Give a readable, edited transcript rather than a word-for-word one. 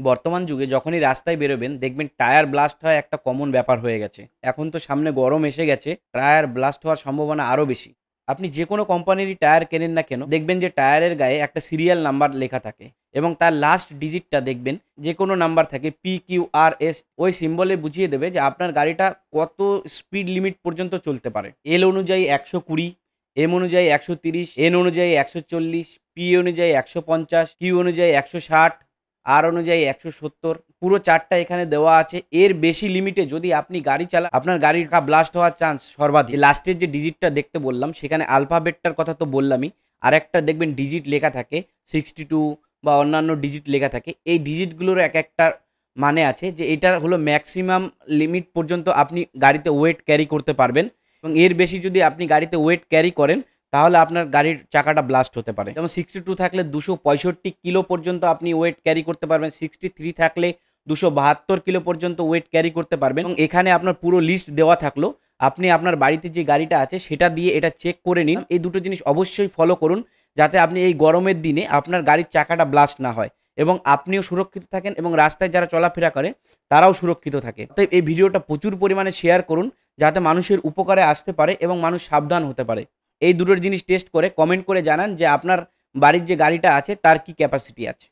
বর্তমান যুগে যখনই রাস্তায় বেরোবেন দেখবেন টায়ার ব্লাস্ট হয় একটা কমন ব্যাপার হয়ে গেছে। এখন তো সামনে গরম এসে গেছে, টায়ার ব্লাস্ট হওয়ার সম্ভাবনা আরও বেশি। আপনি যে কোনো কোম্পানিরই টায়ার কেনেন না কেন, দেখবেন যে টায়ারের গায়ে একটা সিরিয়াল নাম্বার লেখা থাকে এবং তার লাস্ট ডিজিটটা দেখবেন যে কোনো নাম্বার থাকে PQRS, ওই সিম্বলে বুঝিয়ে দেবে যে আপনার গাড়িটা কত স্পিড লিমিট পর্যন্ত চলতে পারে। এল অনুযায়ী 120, এম অনুযায়ী 130, এন অনুযায়ী 140, পি অনুযায়ী 150, কিউ অনুযায়ী 160, আর অনুযায়ী 170। পুরো চারটা এখানে দেওয়া আছে। এর বেশি লিমিটে যদি আপনি গাড়ি চালান, আপনার গাড়ির ব্লাস্ট হওয়ার চান্স সর্বাধিক। লাস্টের যে ডিজিটটা দেখতে বললাম সেখানে আলফাবেটটার কথা তো বললামই, আর একটা দেখবেন ডিজিট লেখা থাকে 62 বা অন্যান্য ডিজিট লেখা থাকে। এই ডিজিটগুলোর এক একটা মানে আছে, যে এটা হলো ম্যাক্সিমাম লিমিট পর্যন্ত আপনি গাড়িতে ওয়েট ক্যারি করতে পারবেন, এবং এর বেশি যদি আপনি গাড়িতে ওয়েট ক্যারি করেন তাহলে আপনার গাড়ির চাকাটা ব্লাস্ট হতে পারে। যেমন 62 থাকলে 265 কিলো পর্যন্ত আপনি ওয়েট ক্যারি করতে পারবেন, 63 থাকলে 272 কিলো পর্যন্ত ওয়েট ক্যারি করতে পারবেন। এবং এখানে আপনার পুরো লিস্ট দেওয়া থাকলো, আপনি আপনার বাড়িতে যে গাড়িটা আছে সেটা দিয়ে এটা চেক করে নিন। এই দুটো জিনিস অবশ্যই ফলো করুন, যাতে আপনি এই গরমের দিনে আপনার গাড়ির চাকাটা ব্লাস্ট না হয় এবং আপনিও সুরক্ষিত থাকেন এবং রাস্তায় যারা চলাফেরা করে তারাও সুরক্ষিত থাকে। তাই এই ভিডিওটা প্রচুর পরিমাণে শেয়ার করুন, যাতে মানুষের উপকারে আসতে পারে এবং মানুষ সাবধান হতে পারে। এই দুটোর জিনিস টেস্ট করে কমেন্ট করে জানান যে আপনার বাড়ির যে গাড়িটা আছে তার কি ক্যাপাসিটি আছে।